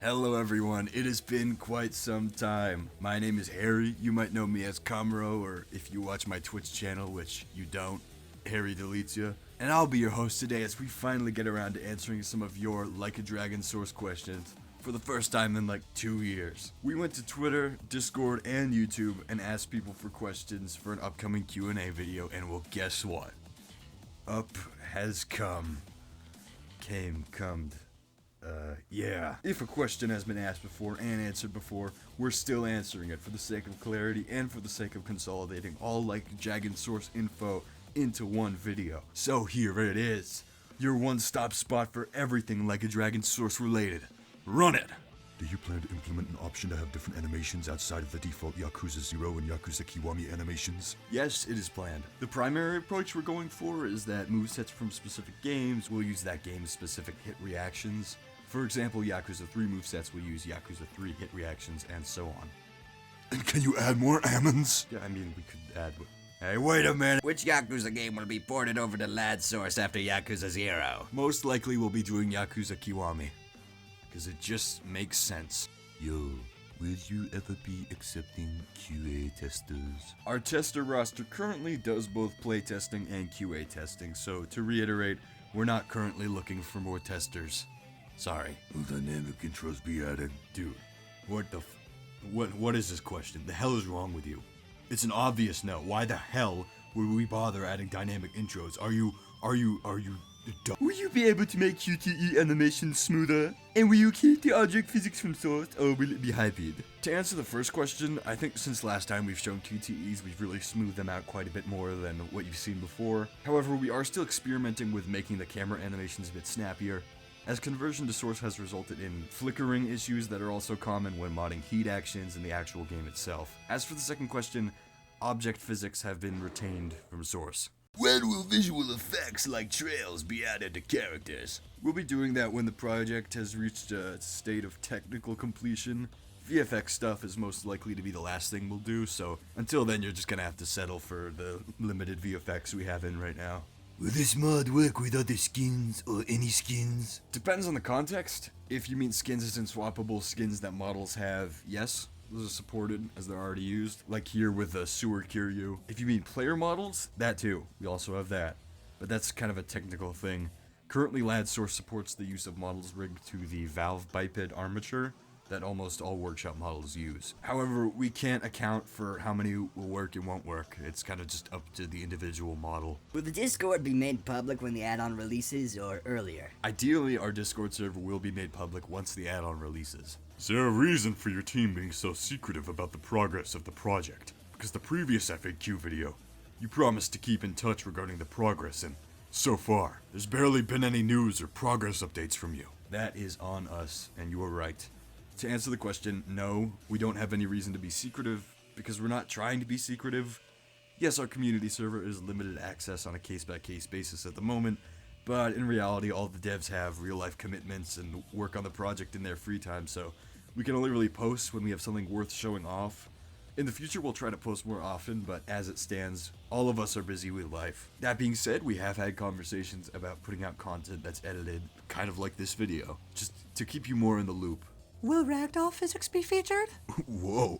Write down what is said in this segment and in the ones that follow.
Hello everyone, it has been quite some time. My name is Harry, you might know me as Kamro, or if you watch my Twitch channel, which you don't, Harry deletes you. And I'll be your host today as we finally get around to answering some of your Like a Dragon source questions for the first time in like 2 years. We went to Twitter, Discord, and YouTube and asked people for questions for an upcoming Q&A video, and well, guess what? Up has come. Yeah. If a question has been asked before and answered before, we're still answering it for the sake of clarity and for the sake of consolidating all Like Dragon source info into one video. So here it is, your one-stop spot for everything Like a Dragon source related. Run it! Do you plan to implement an option to have different animations outside of the default Yakuza 0 and Yakuza Kiwami animations? Yes, it is planned. The primary approach we're going for is that movesets from specific games will use that game's specific hit reactions. For example, Yakuza 3 movesets will use Yakuza 3 hit reactions, and so on. And can you add more ammons? Yeah, I mean, we could add... Hey, wait a minute! Which Yakuza game will be ported over to LAD source after Yakuza 0? Most likely we'll be doing Yakuza Kiwami, because it just makes sense. Yo, will you ever be accepting QA testers? Our tester roster currently does both playtesting and QA testing, so to reiterate, we're not currently looking for more testers. Sorry. Will dynamic intros be added? Dude, what is this question? The hell is wrong with you? It's an obvious no. Why the hell would we bother adding dynamic intros? Are you dumb? Will you be able to make QTE animations smoother? And will you keep the object physics from source, or will it be hybrid? To answer the first question, I think since last time we've shown QTEs, we've really smoothed them out quite a bit more than what you've seen before. However, we are still experimenting with making the camera animations a bit snappier, as conversion to source has resulted in flickering issues that are also common when modding heat actions in the actual game itself. As for the second question, object physics have been retained from source. When will visual effects like trails be added to characters? We'll be doing that when the project has reached a state of technical completion. VFX stuff is most likely to be the last thing we'll do, so until then you're just gonna have to settle for the limited VFX we have in right now. Will this mod work with other skins or any skins? Depends on the context. If you mean skins as in swappable skins that models have, yes, those are supported as they're already used, like here with the Sewer Kiryu. If you mean player models, that too, we also have that. But that's kind of a technical thing. Currently, LAD source supports the use of models rigged to the valve biped armature that almost all workshop models use. However, we can't account for how many will work and won't work. It's kind of just up to the individual model. Will the Discord be made public when the add-on releases or earlier? Ideally, our Discord server will be made public once the add-on releases. Is there a reason for your team being so secretive about the progress of the project? Because the previous FAQ video, you promised to keep in touch regarding the progress, and so far, there's barely been any news or progress updates from you. That is on us, and you are right. To answer the question, no, we don't have any reason to be secretive, because we're not trying to be secretive. Yes, our community server is limited access on a case-by-case basis at the moment, but in reality, all the devs have real-life commitments and work on the project in their free time, so we can only really post when we have something worth showing off. In the future, we'll try to post more often, but as it stands, all of us are busy with life. That being said, we have had conversations about putting out content that's edited, kind of like this video, just to keep you more in the loop. Will Ragdoll physics be featured? Whoa,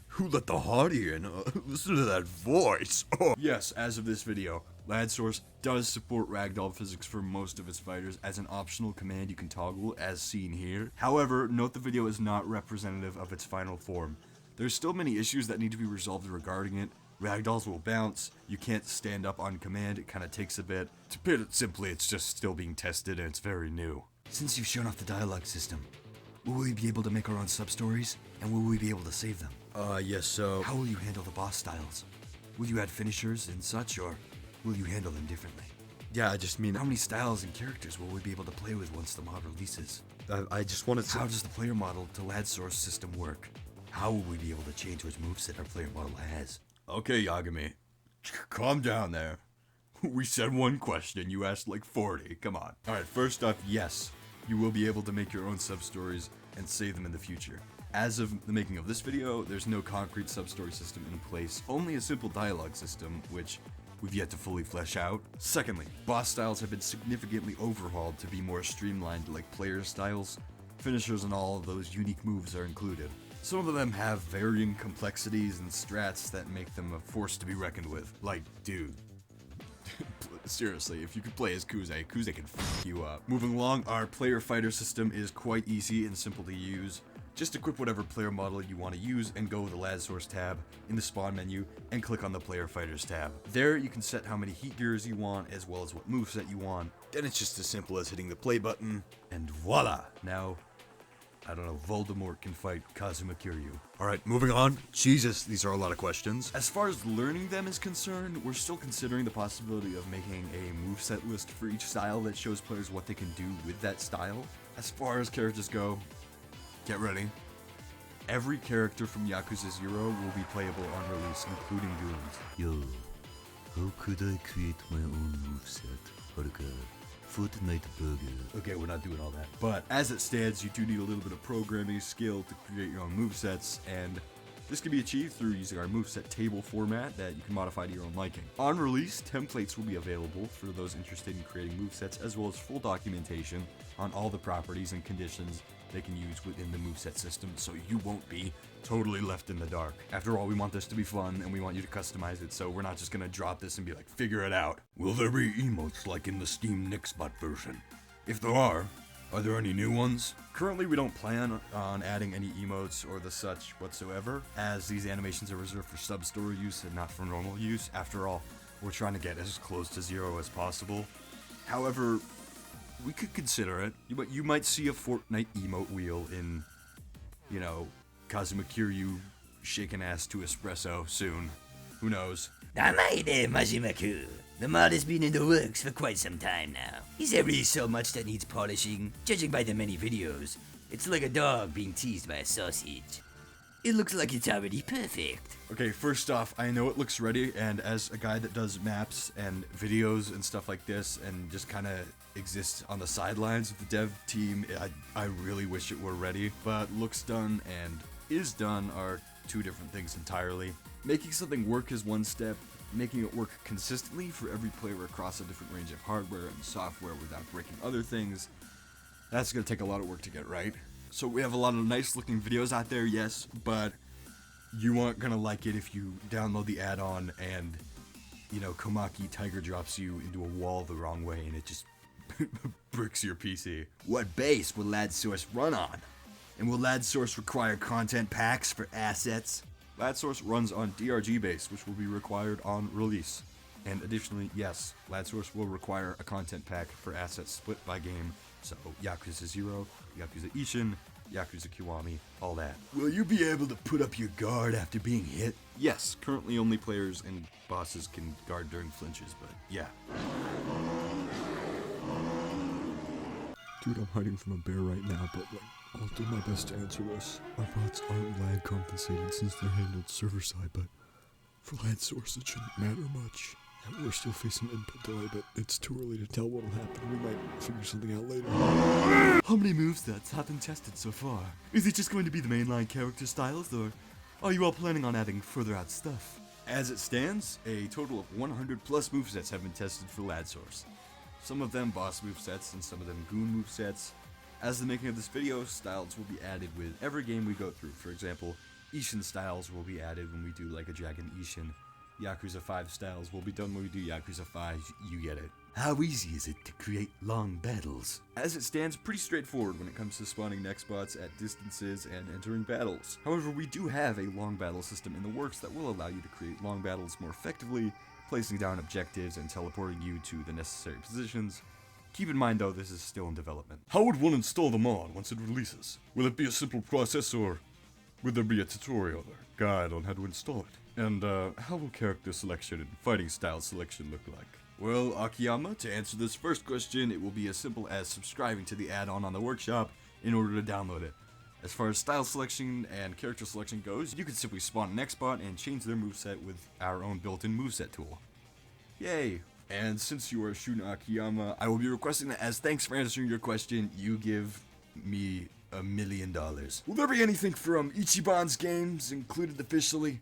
who let the hottie in? Listen to that voice. Yes, as of this video, LAD source does support Ragdoll physics for most of its fighters as an optional command you can toggle, as seen here. However, note the video is not representative of its final form. There's still many issues that need to be resolved regarding it. Ragdolls will bounce, you can't stand up on command, it kinda takes a bit. To put it simply, it's just still being tested and it's very new. Since you've shown off the dialogue system, will we be able to make our own sub-stories? And will we be able to save them? Yes, so... How will you handle the boss styles? Will you add finishers and such, or will you handle them differently? Yeah, I just mean... How many styles and characters will we be able to play with once the mod releases? I just wanted to... How does the player model to LAD source system work? How will we be able to change which moveset our player model has? Okay, Yagami. Calm down there. We said one question, you asked like 40, come on. Alright, first off, yes, you will be able to make your own sub-stories and save them in the future. As of the making of this video, there's no concrete sub-story system in place, only a simple dialogue system, which we've yet to fully flesh out. Secondly, boss styles have been significantly overhauled to be more streamlined like player styles. finishers and all of those unique moves are included. Some of them have varying complexities and strats that make them a force to be reckoned with. Like, dude. Seriously, if you could play as Kuze can f you up. Moving along, our player fighter system is quite easy and simple to use. Just equip whatever player model you want to use and go to the LAD source tab in the spawn menu and click on the player fighters tab. There you can set how many heat gears you want as well as what moveset you want. Then it's just as simple as hitting the play button and voila! Now, I don't know, Voldemort can fight Kazuma Kiryu. Alright, moving on. Jesus, these are a lot of questions. As far as learning them is concerned, we're still considering the possibility of making a moveset list for each style that shows players what they can do with that style. As far as characters go, get ready. Every character from Yakuza 0 will be playable on release, including goons. Yo, how could I create my own moveset? Like a Fortnite burger. Okay, we're not doing all that. But as it stands, you do need a little bit of programming skill to create your own movesets, and this can be achieved through using our moveset table format that you can modify to your own liking. On release, templates will be available for those interested in creating movesets, as well as full documentation on all the properties and conditions they can use within the moveset system, so you won't be totally left in the dark. After all, we want this to be fun, and we want you to customize it, so we're not just gonna drop this and be like, figure it out. Will there be emotes like in the Steam Nixbot version? If there are there any new ones? Currently, we don't plan on adding any emotes or the such whatsoever, as these animations are reserved for sub-story use and not for normal use. After all, we're trying to get as close to 0 as possible. However, we could consider it. You might see a Fortnite emote wheel in, you know, Kazuma Kiryu shaking ass to espresso soon. Who knows? Amai there, Majimaku. The mod has been in the works for quite some time now. Is there really so much that needs polishing? Judging by the many videos, it's like a dog being teased by a sausage. It looks like it's already perfect. Okay, first off, I know it looks ready, and as a guy that does maps and videos and stuff like this, and just kind of exists on the sidelines of the dev team, I really wish it were ready. But looks done and is done are two different things entirely. Making something work is one step. Making it work consistently for every player across a different range of hardware and software without breaking other things, that's going to take a lot of work to get right. So we have a lot of nice looking videos out there, yes, but you aren't going to like it if you download the add-on and, you know, Komaki Tiger drops you into a wall the wrong way and it just bricks your PC. What base will LAD source run on? And will LAD source require content packs for assets? LAD source runs on DRG base, which will be required on release. And additionally, yes, LAD source will require a content pack for assets split by game. So Yakuza 0, Yakuza Ishin, Yakuza Kiwami, all that. Will you be able to put up your guard after being hit? Yes, currently only players and bosses can guard during flinches, but yeah. Dude, I'm hiding from a bear right now, but I'll do my best to answer this. Our bots aren't lag compensated since they're handled server side, but for LAD source it shouldn't matter much. And we're still facing input delay, but it's too early to tell what'll happen. We might figure something out later. How many movesets have been tested so far? Is it just going to be the mainline character styles, or are you all planning on adding further out stuff? As it stands, a total of 100 plus movesets have been tested for LAD source. Some of them boss movesets and some of them goon movesets. As the making of this video, styles will be added with every game we go through. For example, Ishin styles will be added when we do like a Dragon Ishin. Yakuza 5 styles will be done when we do Yakuza 5, you get it. How easy is it to create long battles? As it stands, pretty straightforward when it comes to spawning next bots at distances and entering battles. However, we do have a long battle system in the works that will allow you to create long battles more effectively, placing down objectives and teleporting you to the necessary positions. Keep in mind though, this is still in development. How would one install the mod once it releases? Will it be a simple process, or will there be a tutorial or guide on how to install it? And how will character selection and fighting style selection look like? Well, Akiyama, to answer this first question, it will be as simple as subscribing to the add-on on the workshop in order to download it. As far as style selection and character selection goes, you can simply spawn an X-bot and change their moveset with our own built-in moveset tool. Yay! And since you are Shun Akiyama, I will be requesting that as thanks for answering your question, you give me $1 million. Will there be anything from Ichiban's games included officially?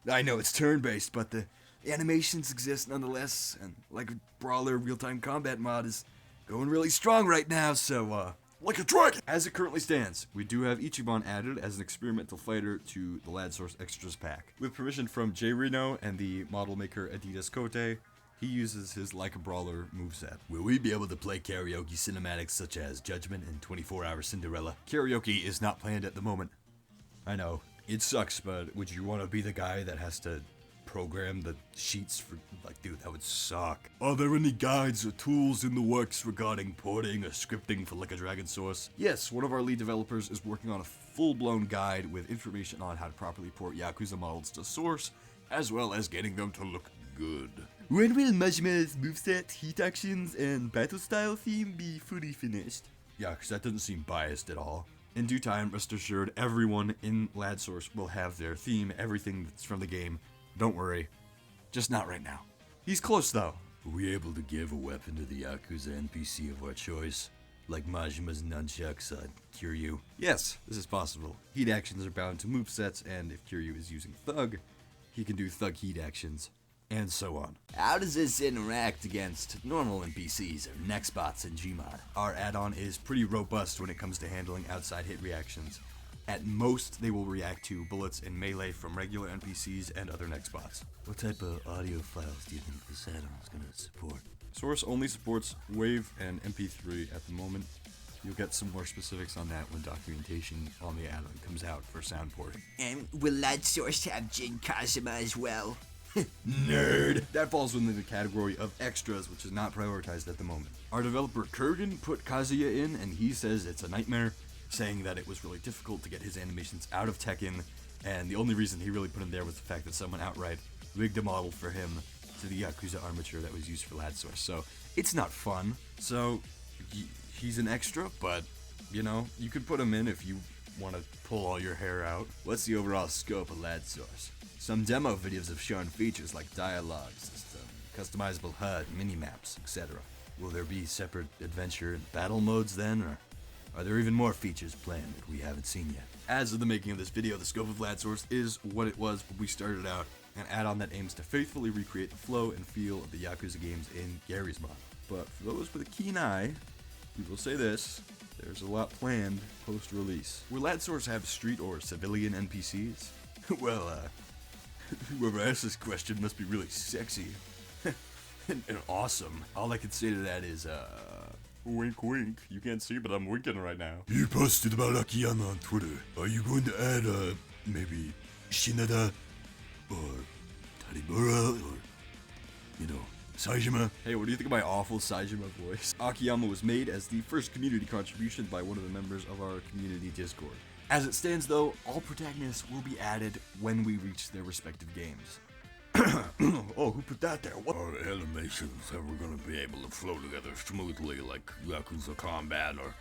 I know it's turn-based, but the animations exist nonetheless, and like a brawler real-time combat mod is going really strong right now, so like a dragon. As it currently stands, we do have Ichiban added as an experimental fighter to the Lad Source Extras pack. With permission from J Reno and the model maker Adidas Kote, he uses his Like a Brawler moveset. Will we be able to play karaoke cinematics such as Judgment and 24-Hour Cinderella? Karaoke is not planned at the moment. I know, it sucks, but would you want to be the guy that has to program the sheets for, like, dude, that would suck. Are there any guides or tools in the works regarding porting or scripting for Like a Dragon Source? Yes, one of our lead developers is working on a full-blown guide with information on how to properly port Yakuza models to Source, as well as getting them to look good. When will Majima's moveset, heat actions, and battle style theme be fully finished? Yeah, because that doesn't seem biased at all. In due time, rest assured, everyone in Lad Source will have their theme, everything that's from the game. Don't worry. Just not right now. He's close, though. Were we able to give a weapon to the Yakuza NPC of our choice? Like Majima's nunchucks on Kiryu? Yes, this is possible. Heat actions are bound to movesets, and if Kiryu is using Thug, he can do Thug heat actions, and so on. How does this interact against normal NPCs or Nextbots in Gmod? Our add-on is pretty robust when it comes to handling outside hit reactions. At most, they will react to bullets in melee from regular NPCs and other Nextbots. What type of audio files do you think this add-on is going to support? Source only supports WAV and MP3 at the moment. You'll get some more specifics on that when documentation on the add-on comes out for sound porting. And will Lad Source have Jin Kazuma as well? Nerd! That falls within the category of extras, which is not prioritized at the moment. Our developer Kurgan put Kazuya in, and he says it's a nightmare, saying that it was really difficult to get his animations out of Tekken, and the only reason he really put him there was the fact that someone outright rigged a model for him to the Yakuza armature that was used for Lad Source. So it's not fun. So he's an extra, but you know, you could put him in if you want to pull all your hair out. What's the overall scope of Lad Source? Some demo videos have shown features like dialogue system, customizable HUD, mini-maps, etc. Will there be separate adventure and battle modes then, or are there even more features planned that we haven't seen yet? As of the making of this video, the scope of Lad Source is what it was when we started out, an add-on that aims to faithfully recreate the flow and feel of the Yakuza games in Gary's mod. But for those with a keen eye, we will say this, there's a lot planned post-release. Will Lad Source have street or civilian NPCs? Well, whoever asked this question must be really sexy and awesome. All I can say to that is, wink wink. You can't see, but I'm winking right now. You posted about Akiyama on Twitter. Are you going to add, maybe Shinada or Taribura or, you know, Saijima? Hey, what do you think of my awful Saijima voice? Akiyama was made as the first community contribution by one of the members of our community Discord. As it stands though, all protagonists will be added when we reach their respective games. Oh, who put that there? What? Our animations ever gonna be able to flow together smoothly like Yakuza Combat, or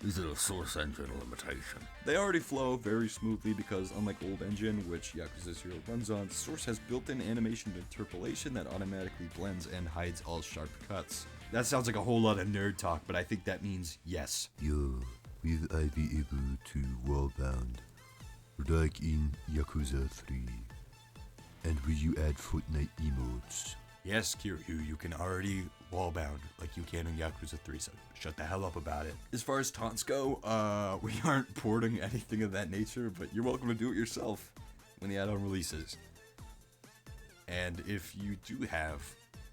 is it a Source engine limitation? They already flow very smoothly because unlike old engine, which Yakuza 0 runs on, Source has built-in animation interpolation that automatically blends and hides all sharp cuts. That sounds like a whole lot of nerd talk, but I think that means yes. Yo, will I be able to wallbound like in Yakuza 3? And will you add Fortnite emotes? Yes, Kiryu, you can already wallbound like you can in Yakuza 3, so shut the hell up about it. As far as taunts go, we aren't porting anything of that nature, but you're welcome to do it yourself when the add-on releases. And if you do have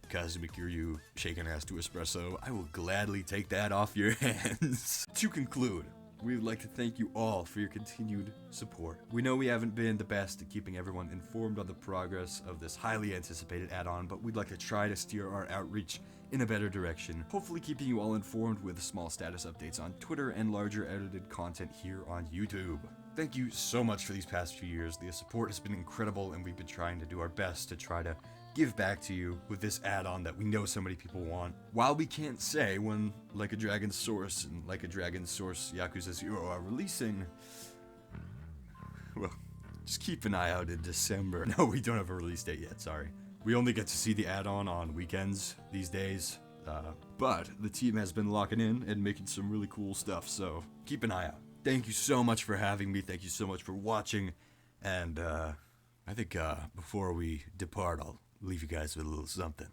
Kazuma Kiryu shaking ass to espresso, I will gladly take that off your hands. To conclude, we would like to thank you all for your continued support. We know we haven't been the best at keeping everyone informed on the progress of this highly anticipated add-on, but we'd like to try to steer our outreach in a better direction, hopefully keeping you all informed with small status updates on Twitter and larger edited content here on YouTube. Thank you so much for these past few years. The support has been incredible, and we've been trying to do our best to try to give back to you with this add-on that we know so many people want. While we can't say when Like a Dragon Source and Like a Dragon Source Yakuza 0 are releasing, well, just keep an eye out in December. No, we don't have a release date yet, sorry. We only get to see the add-on on weekends these days, but the team has been locking in and making some really cool stuff, so keep an eye out. Thank you so much for having me, thank you so much for watching, and I think before we depart, I'll leave you guys with a little something.